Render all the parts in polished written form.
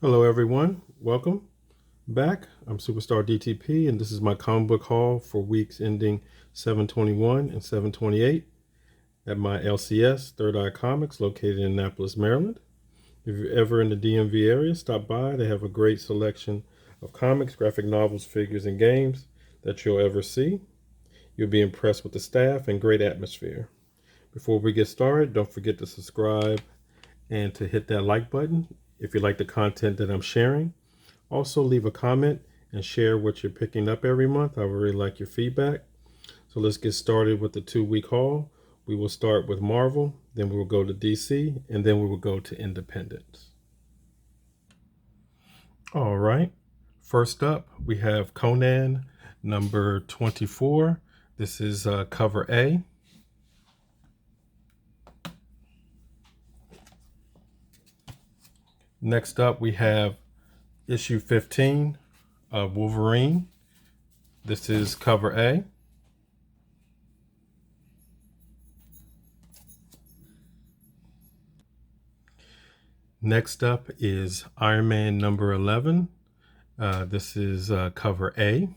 Hello everyone, welcome back. I'm Superstar DTP and this is my comic book haul for weeks ending 7/21 and 7/28 at my LCS, Third Eye Comics, located in Annapolis, Maryland. If you're ever in the DMV area, stop by. They have a great selection of comics, graphic novels, figures, and games that you'll ever see. You'll be impressed with the staff and great atmosphere. Before we get started, don't forget to subscribe and to hit that like button if you like the content that I'm sharing. Also, leave a comment and share what you're picking up every month. I would really like your feedback. So let's get started with the 2-week haul. We will start with Marvel, then we will go to DC, and then we will go to Independence. All right. First up, we have Conan number 24. This is cover A. Next up, we have issue 15 of Wolverine. This is cover A. Next up is Iron Man number 11. This is cover A.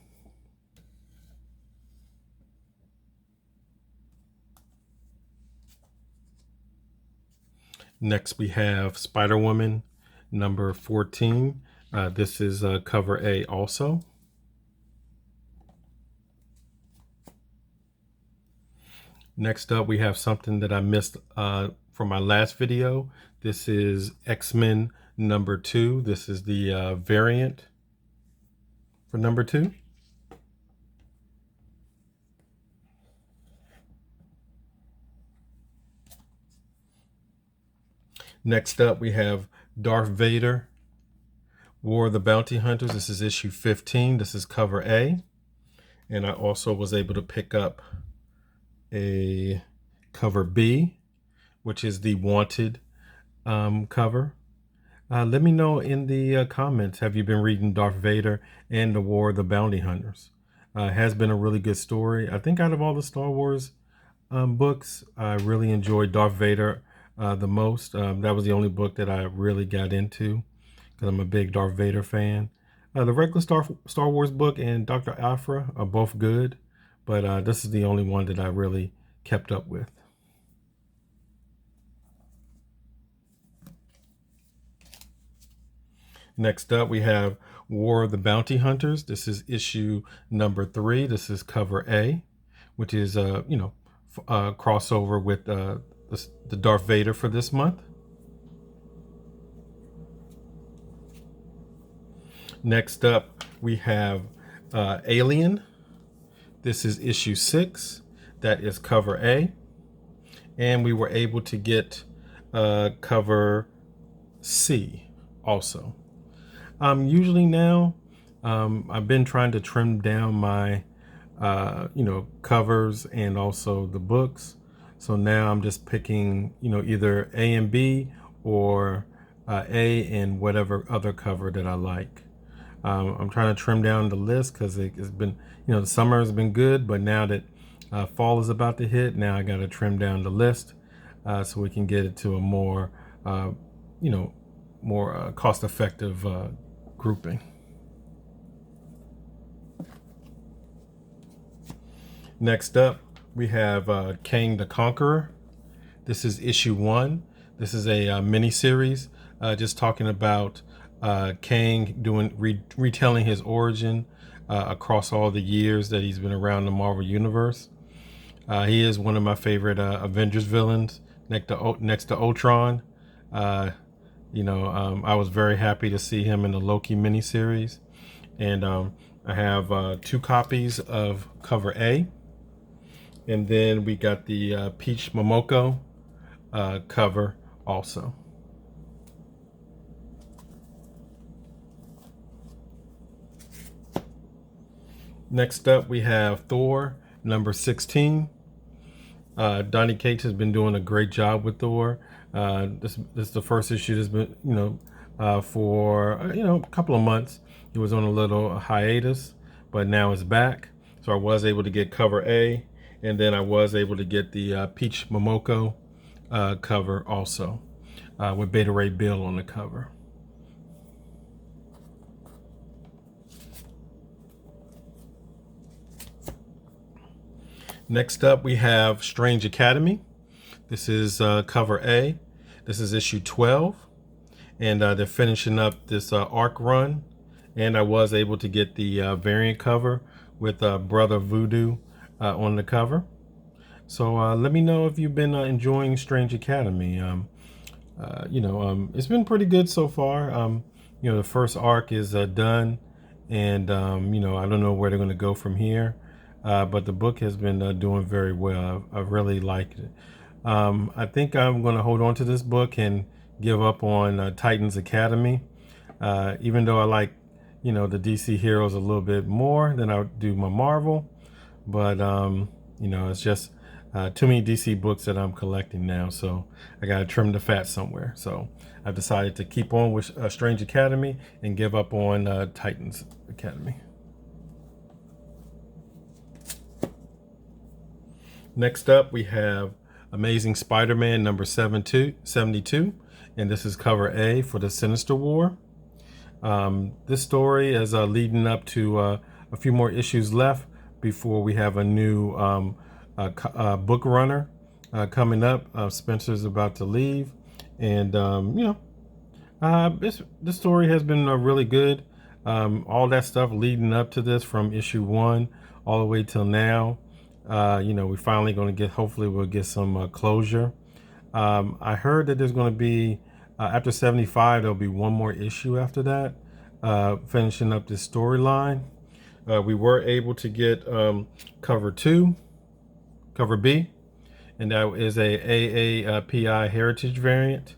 Next we have Spider-Woman number 14. This is cover A also. Next up, we have something that I missed from my last video. This is X-Men number 2. This is the variant for number 2. Next up, we have Darth Vader, War of the Bounty Hunters. This is issue 15. This is cover A. And I also was able to pick up a cover B, which is the Wanted cover. Let me know in the comments, have you been reading Darth Vader and the War of the Bounty Hunters? It has been a really good story. I think out of all the Star Wars books, I really enjoyed Darth Vader the most. That was the only book that I really got into because I'm a big Darth Vader fan. The regular Star Wars book and Dr. Aphra are both good, but this is the only one that I really kept up with. Next up, we have War of the Bounty Hunters. This is issue number 3. This is cover A, which is crossover with the Darth Vader for this month. Next up, we have Alien. This is issue 6. That is cover A. And we were able to get cover C also. Usually now, I've been trying to trim down my, covers and also the books. So now I'm just picking, either A and B or A and whatever other cover that I like. I'm trying to trim down the list because it's been, the summer has been good, but now that fall is about to hit, now I got to trim down the list so we can get it to a more, more cost-effective grouping. Next up, we have Kang the Conqueror. This is issue 1. This is a mini-series just talking about Kang retelling his origin across all the years that he's been around the Marvel Universe. He is one of my favorite Avengers villains next to Ultron. I was very happy to see him in the Loki miniseries. And I have 2 copies of cover A. And then we got the Peach Momoko cover also. Next up, we have Thor number 16. Donny Cates has been doing a great job with Thor. This is the first issue that's been, for a couple of months. He was on a little hiatus, but now it's back. So I was able to get cover A, and then I was able to get the Peach Momoko cover also, with Beta Ray Bill on the cover. Next up, we have Strange Academy. This is cover A. This is issue 12. And they're finishing up this arc run. And I was able to get the variant cover with Brother Voodoo on the cover. So let me know if you've been enjoying Strange Academy. It's been pretty good so far. The first arc is done. And, I don't know where they're going to go from here. But the book has been doing very well. I really liked it. I think I'm going to hold on to this book and give up on Titans Academy. Even though I like, the DC heroes a little bit more than I do my Marvel. But, it's just too many DC books that I'm collecting now. So I got to trim the fat somewhere. So I've decided to keep on with Strange Academy and give up on Titans Academy. Next up, we have Amazing Spider-Man number 72, and this is cover A for the Sinister War. This story is leading up to a few more issues left before we have a new book runner coming up. Spencer's about to leave, and this story has been really good. All that stuff leading up to this from issue 1 all the way till now. We're finally going to hopefully we'll get some closure. I heard that there's going to be, after 75, there'll be one more issue after that, finishing up this storyline. We were able to get cover B, and that is a AAPI Heritage variant.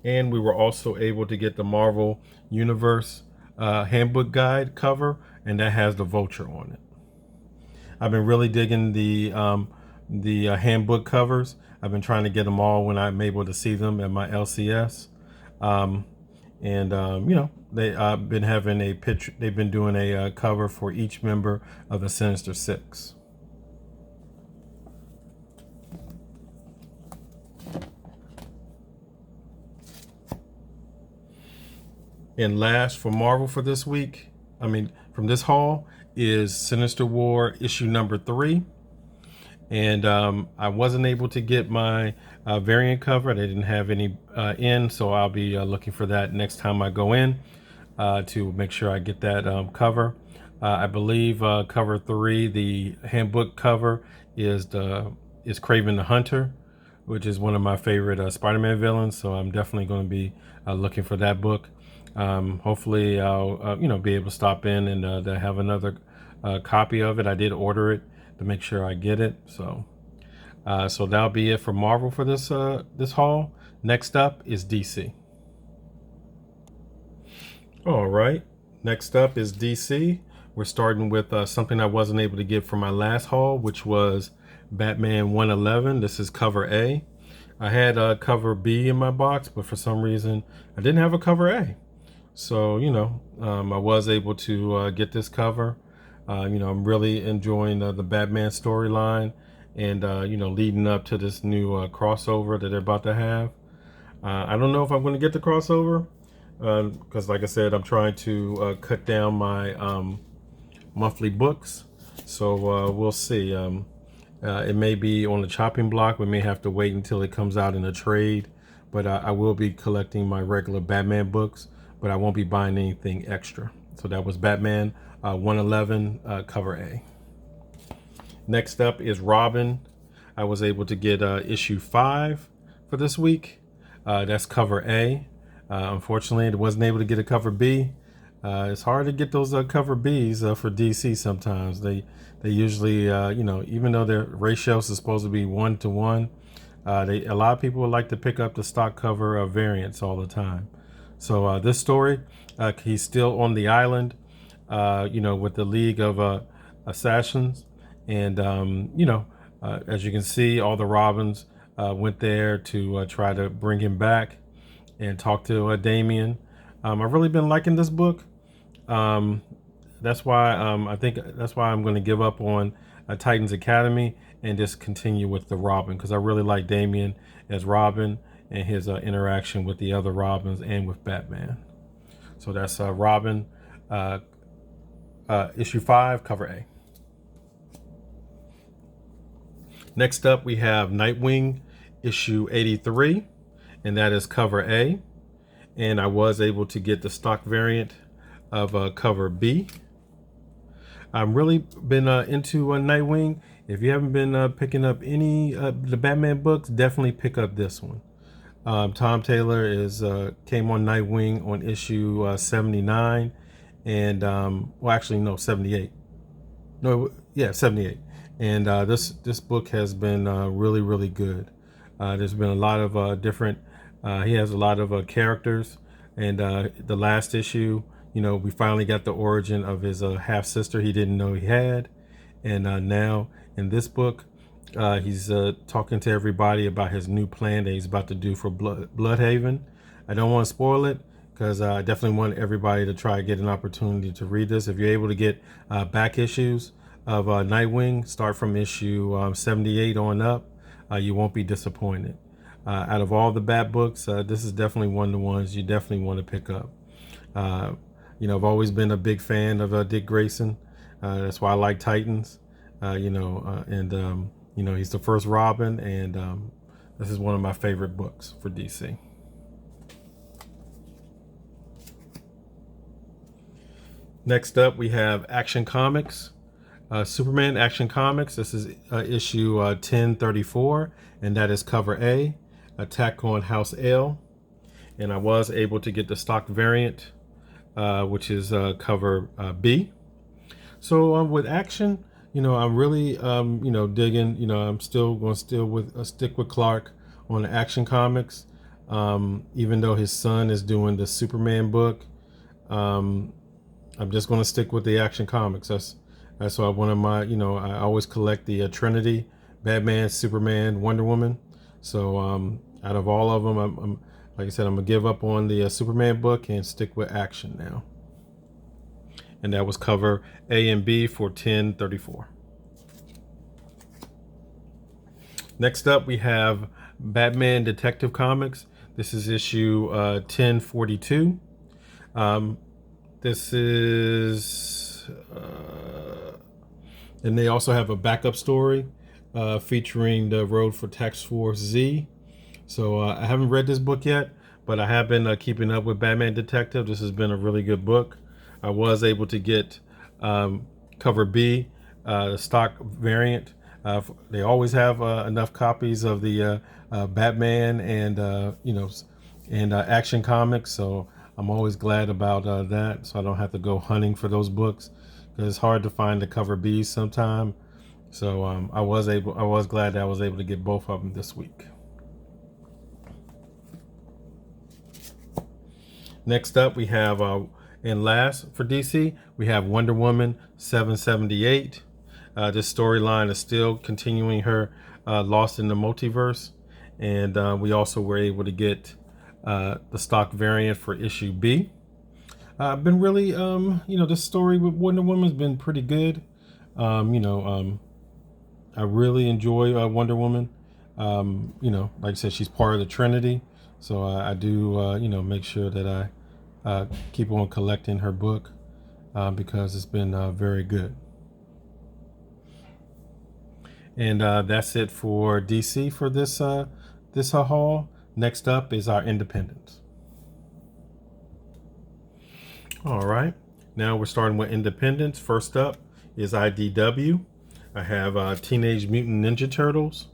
And we were also able to get the Marvel Universe Handbook Guide cover, and that has the Vulture on it. I've been really digging the handbook covers. I've been trying to get them all when I'm able to see them at my LCS. They've been having a picture. They've been doing a cover for each member of the Sinister Six. And last for Marvel for this week, from this haul, is Sinister War issue number 3. And I wasn't able to get my variant cover. They didn't have any in, so I'll be looking for that next time I go in to make sure I get that cover. I believe cover 3, the handbook cover, is Kraven the Hunter, which is one of my favorite Spider-Man villains. So I'm definitely going to be looking for that book. Hopefully I'll be able to stop in and have another copy of it. I did order it to make sure I get it. So that'll be it for Marvel for this haul. Next up is DC. All right, next up is DC. We're starting with something I wasn't able to get from my last haul, which was Batman 111. This is cover A. I had cover B in my box, but for some reason I didn't have a cover A. So, I was able to get this cover. I'm really enjoying the Batman storyline and, leading up to this new crossover that they're about to have. I don't know if I'm going to get the crossover because, like I said, I'm trying to cut down my monthly books. So we'll see. It may be on the chopping block. We may have to wait until it comes out in a trade. But I will be collecting my regular Batman books. But I won't be buying anything extra. So that was Batman 111 cover A. Next up is Robin. I was able to get issue 5 for this week. That's cover A. Unfortunately, I wasn't able to get a cover B. It's hard to get those cover Bs for DC sometimes. They usually, even though their ratios is supposed to be 1-to-1, a lot of people like to pick up the stock cover variants all the time. So this story, he's still on the island, with the League of Assassins. And, as you can see, all the Robins went there to try to bring him back and talk to Damian. I've really been liking this book. That's why I'm going to give up on Titans Academy and just continue with the Robin, because I really like Damian as Robin and his interaction with the other Robins and with Batman. So that's Robin, issue 5, cover A. Next up, we have Nightwing Issue 83, and that is cover A. And I was able to get the stock variant of cover B. I've really been into Nightwing. If you haven't been picking up any the Batman books, definitely pick up this one. Tom Taylor came on Nightwing on issue 79, and well, actually no, 78. No, yeah, 78. And this book has been really good. There's been a lot of different. He has a lot of characters, and the last issue, we finally got the origin of his half sister he didn't know he had, and now in this book, he's talking to everybody about his new plan that he's about to do for Bloodhaven. I don't want to spoil it because I definitely want everybody to try to get an opportunity to read this. If you're able to get back issues of Nightwing, start from issue 78 on up, you won't be disappointed. Out of all the Bat books, this is definitely one of the ones you definitely want to pick up. I've always been a big fan of Dick Grayson. That's why I like Titans. He's the first Robin, and this is one of my favorite books for DC. Next up, we have Action Comics. Superman Action Comics. This is issue 1034, and that is cover A, Attack on House L. And I was able to get the stock variant, which is cover B. So with Action, I'm really, digging. I'm still going to stick with Clark on the Action Comics, even though his son is doing the Superman book. I'm just going to stick with the Action Comics. That's why one of my, I always collect the Trinity: Batman, Superman, Wonder Woman. So out of all of them, I'm like I said, I'm gonna give up on the Superman book and stick with Action now. And that was cover A and B for 1034. Next up, we have Batman Detective Comics. This is issue 1042. This is, and they also have a backup story featuring the Road for Task Force Z. So I haven't read this book yet, but I have been keeping up with Batman Detective. This has been a really good book. I was able to get cover B, the stock variant. They always have enough copies of the Batman and Action Comics. So I'm always glad about that. So I don't have to go hunting for those books because it's hard to find the cover B sometime. So I was glad that I was able to get both of them this week. Next up, we have, and last for DC, we have Wonder Woman 778. This storyline is still continuing her Lost in the Multiverse. And we also were able to get the stock variant for issue B. I've been really, this story with Wonder Woman has been pretty good. I really enjoy Wonder Woman. Like I said, she's part of the Trinity. So I do, make sure that I keep on collecting her book because it's been very good. And that's it for DC for this haul. Next up is our independents. All right, now we're starting with independents. First up is IDW. I have Teenage Mutant Ninja Turtles.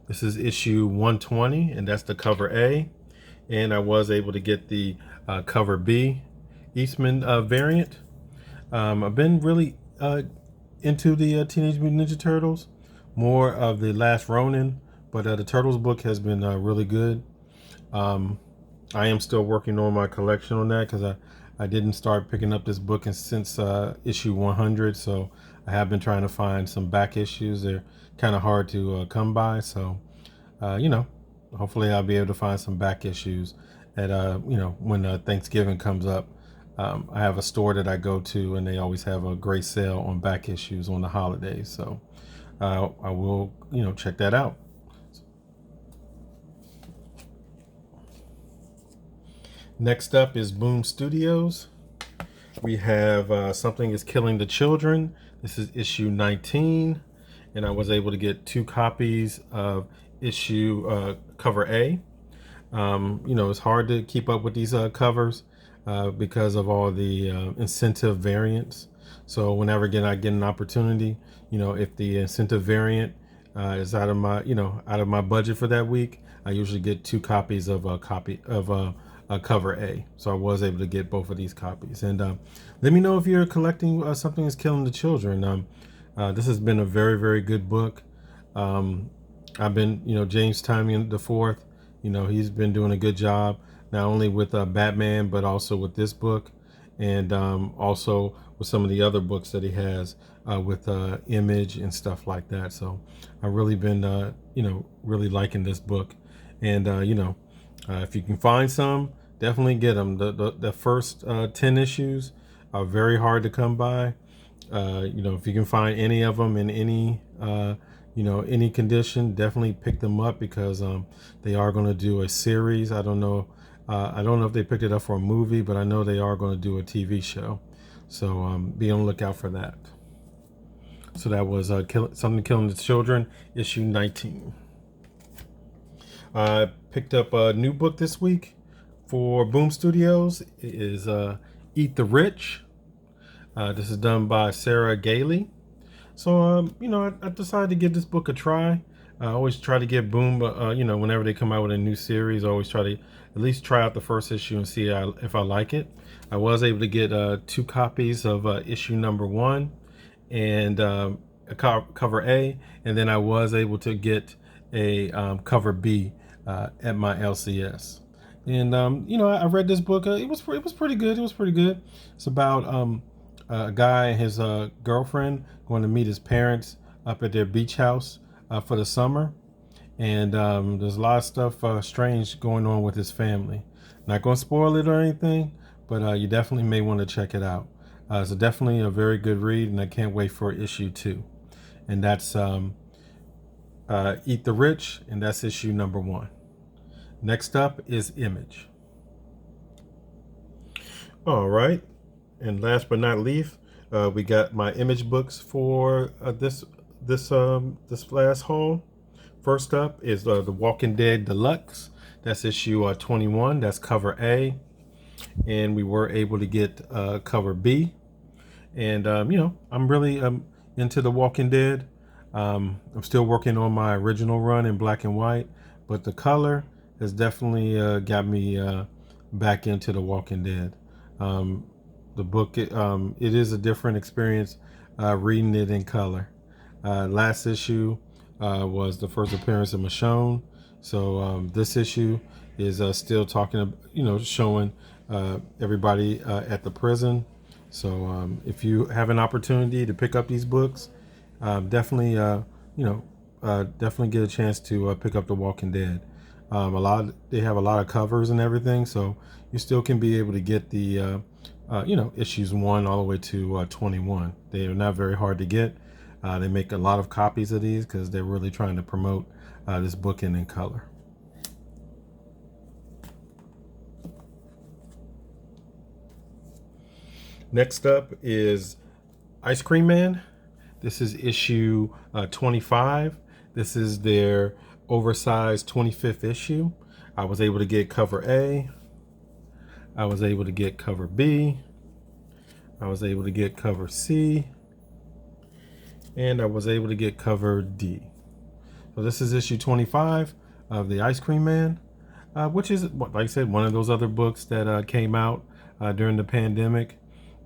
This is issue 120, and that's the cover A. And I was able to get the cover B Eastman variant. I've been really into the Teenage Mutant Ninja Turtles, more of the Last Ronin, but the Turtles book has been really good. I am still working on my collection on that because I didn't start picking up this book since issue 100, so I have been trying to find some back issues. They're kind of hard to come by, so hopefully I'll be able to find some back issues at when Thanksgiving comes up. I have a store that I go to, and they always have a great sale on back issues on the holidays, so I will check that out. Next up is Boom Studios. We have Something is Killing the Children. This is issue 19, and I was able to get 2 copies of issue cover A. It's hard to keep up with these covers because of all the incentive variants. So whenever again I get an opportunity, if the incentive variant is out of my budget for that week, I usually get 2 copies of a copy of cover A. So I was able to get both of these copies. And let me know if you're collecting Something Is Killing the Children. This has been a very, very good book. I've been, James Tynion the fourth. He's been doing a good job, not only with Batman, but also with this book, and also with some of the other books that he has with Image and stuff like that. So I've really been, really liking this book. And, if you can find some, definitely get them. The first 10 issues are very hard to come by. If you can find any of them in any condition, definitely pick them up, because they are going to do a series. I don't know if they picked it up for a movie, but I know they are going to do a TV show. So be on the lookout for that. So that was Something Killing the Children, issue 19. I picked up a new book this week for Boom Studios. It is Eat the Rich. This is done by Sarah Gailey. So, I decided to give this book a try. I always try to give Boom, whenever they come out with a new series, I always try to at least try out the first issue and see if I like it. I was able to get 2 copies of issue number 1 and a cover A, and then I was able to get a cover B at my LCS. And I read this book. It was pretty good. It was pretty good. It's about a guy and his girlfriend going to meet his parents up at their beach house for the summer. And there's a lot of stuff strange going on with his family. Not going to spoil it or anything, but you definitely may want to check it out. It's definitely a very good read, and I can't wait for issue 2. And that's Eat the Rich, and that's issue number 1. Next up is Image. All right. And last but not least, we got my Image books for this last haul. First up is The Walking Dead Deluxe. That's issue 21. That's cover A, and we were able to get cover B. And I'm really into The Walking Dead. I'm still working on my original run in black and white, but the color has definitely got me back into The Walking Dead. The book, it is a different experience reading it in color. Last issue was the first appearance of Michonne. So this issue is still talking, showing everybody at the prison. So if you have an opportunity to pick up these books, definitely get a chance to pick up The Walking Dead. They have a lot of covers and everything, so you still can be able to get the issues 1 all the way to 21. They are not very hard to get. They make a lot of copies of these because they're really trying to promote this book in color. Next up is Ice Cream Man. This is issue 25. This is their oversized 25th issue. I was able to get cover A. I was able to get cover B. I was able to get cover C. And I was able to get cover D. So this is issue 25 of the Ice Cream Man, which is, like I said, one of those other books that came out during the pandemic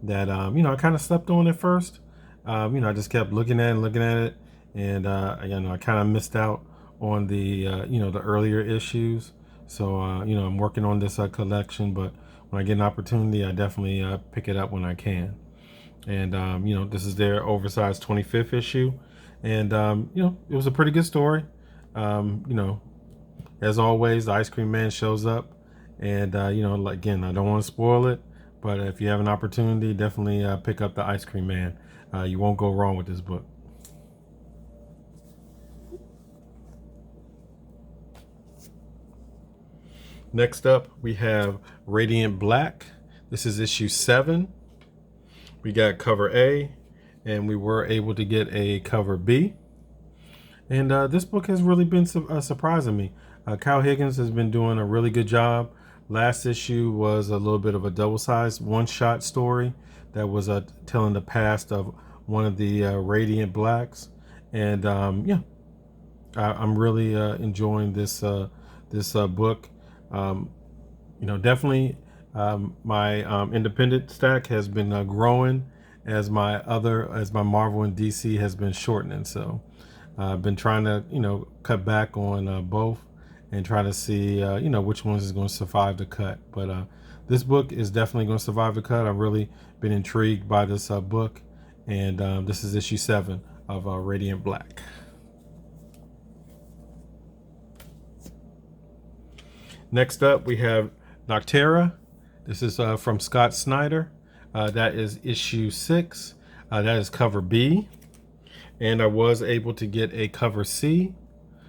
that, I kind of slept on at first. I just kept looking at it, and I kind of missed out on the the earlier issues. So I'm working on this collection, but when I get an opportunity, I definitely pick it up when I can. And this is their oversized 25th issue, and it was a pretty good story. As always, the Ice Cream Man shows up, and again, I don't want to spoil it, but if you have an opportunity, definitely pick up the Ice Cream Man. You won't go wrong with this book. Next up, we have Radiant Black. This is issue 7. We got cover A, and we were able to get a cover B. And this book has really been surprising me. Kyle Higgins has been doing a really good job. Last issue was a little bit of a double-sized one-shot story that was telling the past of one of the Radiant Blacks. And yeah, I'm really enjoying this book. Definitely my independent stack has been growing as my Marvel and DC has been shortening. So I've been trying to cut back on both and try to see which ones is going to survive the cut. But this book is definitely going to survive the cut. I've really been intrigued by this book, and this is issue 7 of Radiant Black. Next up, we have Nocterra. This is from Scott Snyder. That is issue 6. That is cover B. And I was able to get a cover C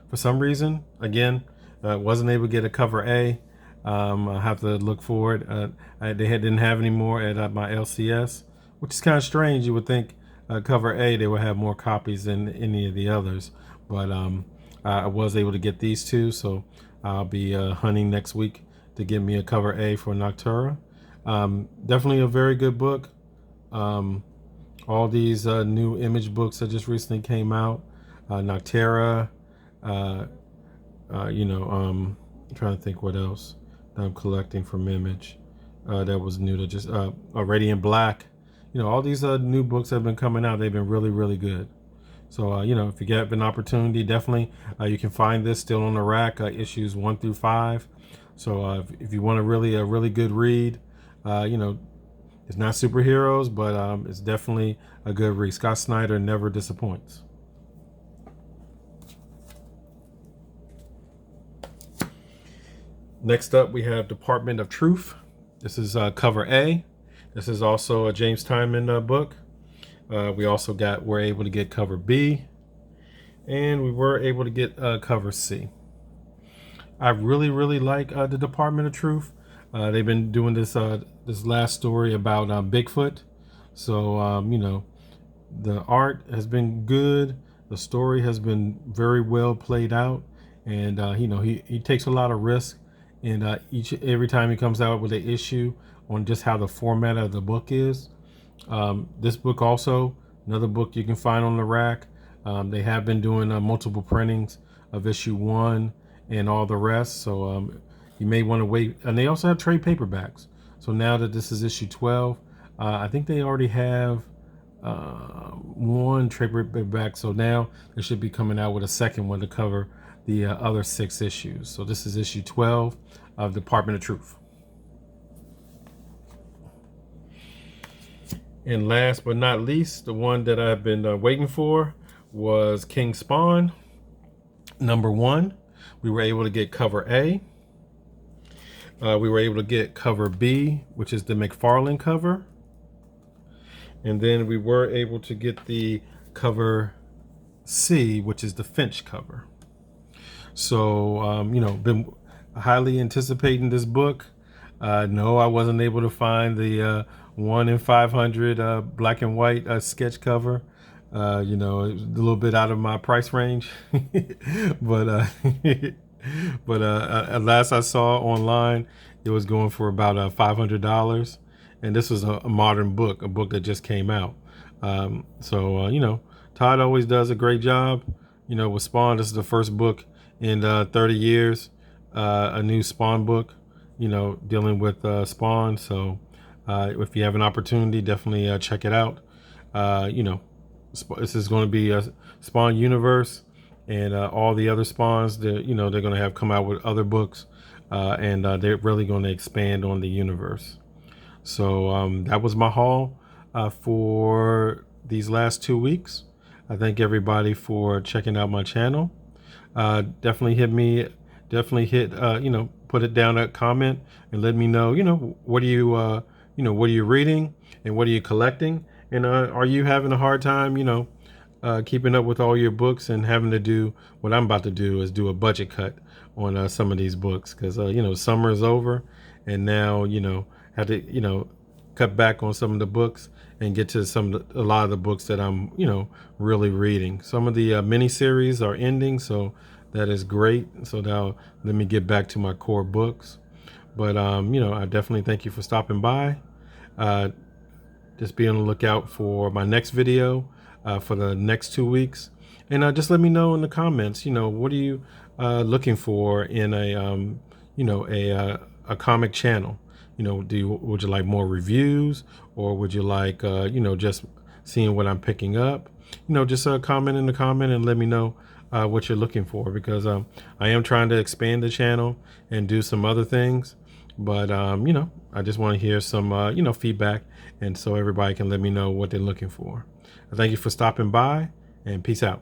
for some reason. Again, wasn't able to get a cover A. I have to look for it. They didn't have any more at my LCS, which is kind of strange. You would think cover A, they would have more copies than any of the others. But I was able to get these two, so I'll be hunting next week to get me a cover A for Nocterra. Definitely a very good book. All these new Image books that just recently came out, Nocterra, I'm trying to think what else that I'm collecting from Image that was new to just Radiant Black. All these new books that have been coming out, they've been really, really good. So, if you get an opportunity, definitely you can find this still on the rack, issues 1 through 5. So if you want a really good read, it's not superheroes, but it's definitely a good read. Scott Snyder never disappoints. Next up, we have Department of Truth. This is cover A. This is also a James Tynion book. We also were able to get cover B, and we were able to get cover C. I really like the Department of Truth. They've been doing this last story about Bigfoot. So the art has been good. The story has been very well played out, and he takes a lot of risk. And every time he comes out with an issue on just how the format of the book is. This book also, another book you can find on the rack. They have been doing multiple printings of issue 1 and all the rest. So you may want to wait. And they also have trade paperbacks. So now that this is issue 12, I think they already have one trade paperback. So now they should be coming out with a second one to cover the other 6 issues. So this is issue 12 of Department of Truth. And last but not least, the one that I've been waiting for was King Spawn, number 1. We were able to get cover A. We were able to get cover B, which is the McFarlane cover. And then we were able to get the cover C, which is the Finch cover. So, been highly anticipating this book. No, I wasn't able to find the 1 in 500 black and white sketch cover. It was a little bit out of my price range, but at last I saw online, it was going for about $500, and this was a modern book, a book that just came out. Todd always does a great job. With Spawn, this is the first book in 30 years, a new Spawn book, dealing with Spawn. So if you have an opportunity, definitely check it out. This is going to be a Spawn universe, and all the other Spawns, they're going to have come out with other books, and they're really going to expand on the universe. So that was my haul for these last 2 weeks. I thank everybody for checking out my channel. Definitely put it down a comment and let me know, what are you reading and what are you collecting? And are you having a hard time, keeping up with all your books and having to do what I'm about to do, is do a budget cut on some of these books, because summer is over, and now have to cut back on some of the books and get to a lot of the books that I'm, really reading. Some of the mini series are ending, so that is great. So now let me get back to my core books. But I definitely thank you for stopping by. Just be on the lookout for my next video for the next 2 weeks, and just let me know in the comments. What are you looking for in a comic channel? Would you like more reviews, or would you like just seeing what I'm picking up? Just comment in the comment and let me know what you're looking for, because I am trying to expand the channel and do some other things. But I just want to hear some feedback, and so everybody can let me know what they're looking for. Thank you for stopping by, and peace out.